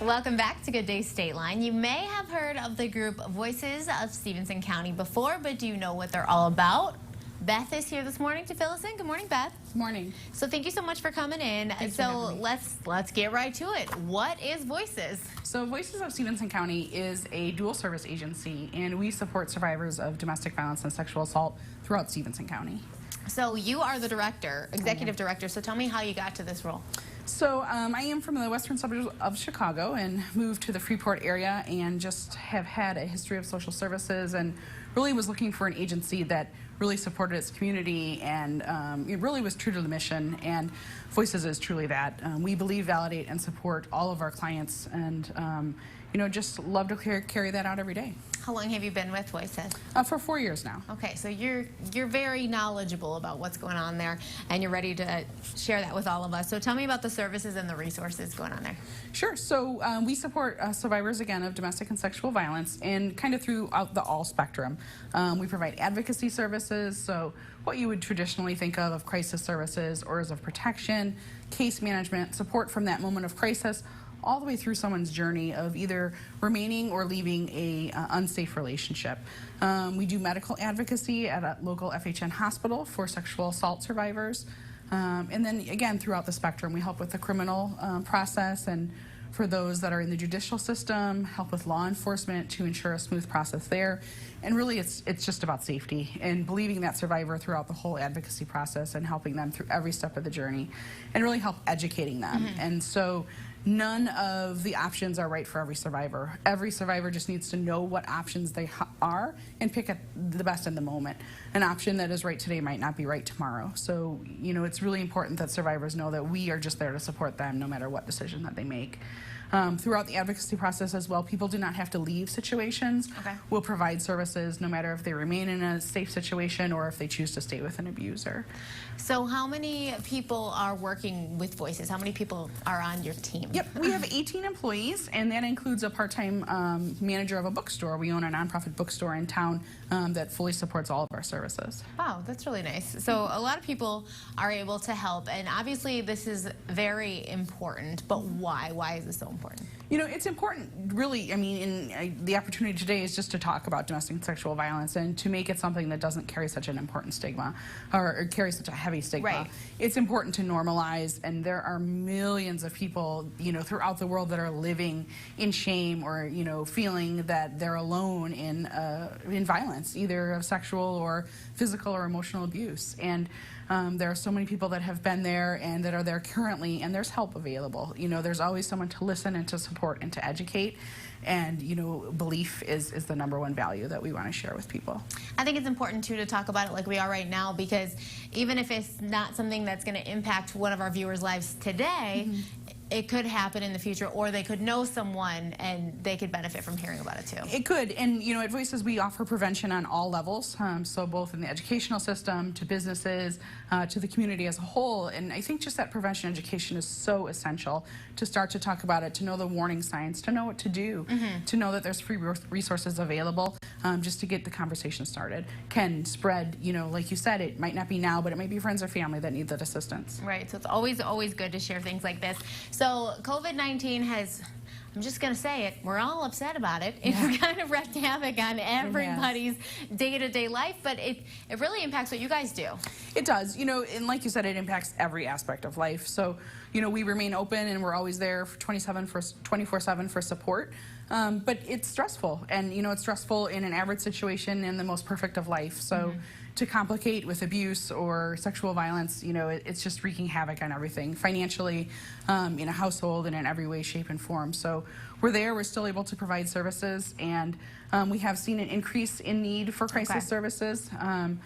Welcome back to Good Day State Line. You may have heard of the group Voices of Stephenson County before, but do you know what they're all about? Beth is here this morning to fill us in. Good morning, Beth. Good morning. So thank you so much for coming in. So let's get right to it. What is Voices? So Voices of Stephenson County is a dual service agency, and we support survivors of domestic violence and sexual assault throughout Stephenson County. So you are the director, executive director. So tell me how you got to this role. So I am from the western suburbs of Chicago and moved to the Freeport area and just have had a history of social services and really was looking for an agency that really supported its community and it really was true to the mission, and Voices is truly that. We believe, validate, and support all of our clients, and just love to carry that out every day. How long have you been with Voices? For 4 years now. Okay, so you're very knowledgeable about what's going on there, and you're ready to share that with all of us. So tell me about the services and the resources going on there. Sure. So we support survivors, again, of domestic and sexual violence, and kind of throughout the all spectrum. We provide advocacy services, so what you would traditionally think of crisis services, orders of protection, case management, support from that moment of crisis, all the way through someone's journey of either remaining or leaving a unsafe relationship. We do medical advocacy at a local FHN hospital for sexual assault survivors. And then again, throughout the spectrum, we help with the criminal process, and for those that are in the judicial system, help with law enforcement to ensure a smooth process there. And really it's just about safety and believing that survivor throughout the whole advocacy process and helping them through every step of the journey and really help educating them. And so none of the options are right for every survivor. Every survivor just needs to know what options they are and pick the best in the moment. An option that is right today might not be right tomorrow. So, it's really important that survivors know that we are just there to support them no matter what decision that they make. Throughout the advocacy process as well, people do not have to leave situations. Okay. We'll provide services no matter if they remain in a safe situation or if they choose to stay with an abuser. So how many people are working with Voices? How many people are on your team? Yep, we have 18 employees, and that includes a part-time manager of a bookstore. We own a nonprofit bookstore in town that fully supports all of our services. Wow, that's really nice. So a lot of people are able to help, and obviously this is very important, but why? Why is this so important? It's important, really. I mean, the opportunity today is just to talk about domestic and sexual violence and to make it something that doesn't carry such an important stigma or carry such a heavy stigma. Right. It's important to normalize, and there are millions of people, throughout the world that are living in shame or, feeling that they're alone in violence, either of sexual or physical or emotional abuse. And there are so many people that have been there and that are there currently, and there's help available. There's always someone to listen and to support and to educate, and belief is the #1 value that we want to share with people. I think it's important too to talk about it like we are right now, because even if it's not something that's going to impact one of our viewers' lives today, it could happen in the future, or they could know someone and they could benefit from hearing about it too. It could, and at Voices we offer prevention on all levels, so both in the educational system, to businesses, to the community as a whole. And I think just that prevention education is so essential to start to talk about it, to know the warning signs, to know what to do, to know that there's free resources available, just to get the conversation started. Can spread, like you said, it might not be now, but it might be friends or family that need that assistance. Right, so it's always good to share things like this. So COVID-19 has, I'm just going to say it, we're all upset about it. It's kind of wreaked havoc on everybody's day-to-day life, but it really impacts what you guys do. It does, and like you said, it impacts every aspect of life. So, we remain open and we're always there for 24/7 for support. But it's stressful, and it's stressful in an average situation in the most perfect of life. So to complicate with abuse or sexual violence, it's just wreaking havoc on everything, financially, in a household, and in every way, shape, and form. So we're there, we're still able to provide services, and we have seen an increase in need for crisis services. And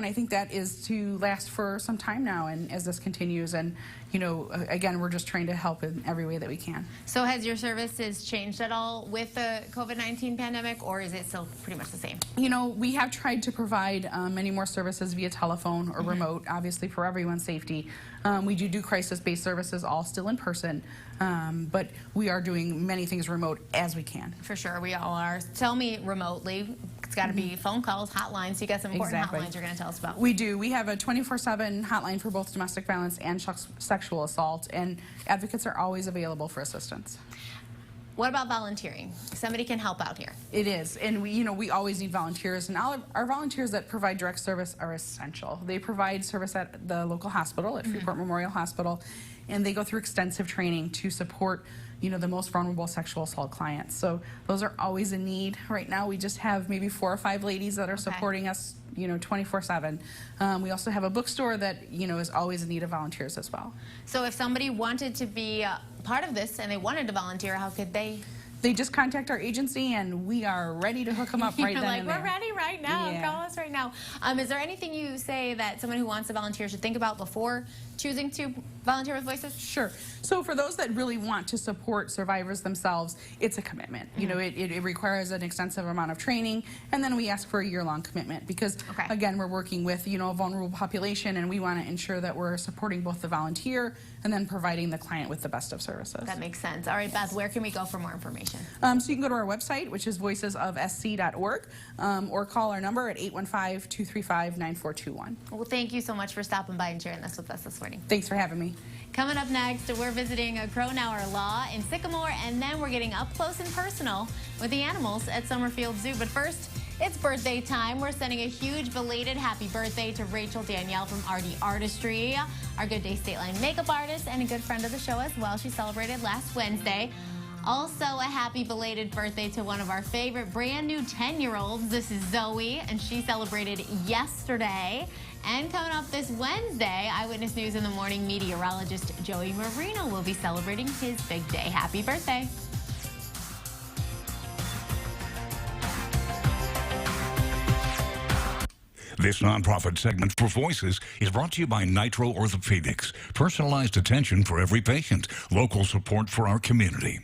I think that is to last for some time now, and as this continues, and again, we're just trying to help in every way that we can. So has your services changed at all with the COVID-19 pandemic, or is it still pretty much the same? We have tried to provide many more services via telephone or remote, obviously for everyone's safety. We do crisis-based services, all still in person, but we are doing many things remote as we can. For sure, we all are. Tell me remotely. It's got to be phone calls, hotlines. You got some important hotlines you're going to tell us about. We do. We have a 24/7 hotline for both domestic violence and sexual assault, and advocates are always available for assistance. What about volunteering? Somebody can help out here. It is, and we always need volunteers, and all of our volunteers that provide direct service are essential. They provide service at the local hospital, at Freeport Memorial Hospital, and they go through extensive training to support the most vulnerable sexual assault clients. So those are always a need. Right now we just have maybe 4 or 5 ladies that are supporting us 24/7. We also have a bookstore that is always in need of volunteers as well. So if somebody wanted to be part of this and they wanted to volunteer, how could they? They just contact our agency, and we are ready to hook them up right then and there. We're ready right now. Yeah. Call us right now. Is there anything you say that someone who wants to volunteer should think about before choosing to volunteer with Voices? Sure. So for those that really want to support survivors themselves, it's a commitment. It requires an extensive amount of training, and then we ask for a year-long commitment because, again, we're working with a vulnerable population, and we want to ensure that we're supporting both the volunteer and then providing the client with the best of services. That makes sense. All right, Beth, where can we go for more information? So you can go to our website, which is voicesofsc.org, or call our number at 815-235-9421. Well, thank you so much for stopping by and sharing this with us this morning. Thanks for having me. Coming up next, we're visiting a Cronauer Law in Sycamore, and then we're getting up close and personal with the animals at Summerfield Zoo. But first, it's birthday time. We're sending a huge belated happy birthday to Rachel Danielle from Artie Artistry, our Good Day State Line makeup artist and a good friend of the show as well. She celebrated last Wednesday. Also, a happy belated birthday to one of our favorite brand new 10-year-olds. This is Zoe, and she celebrated yesterday. And coming up this Wednesday, Eyewitness News in the Morning meteorologist Joey Marino will be celebrating his big day. Happy birthday. This nonprofit segment for Voices is brought to you by Nitro Orthopedics. Personalized attention for every patient. Local support for our community.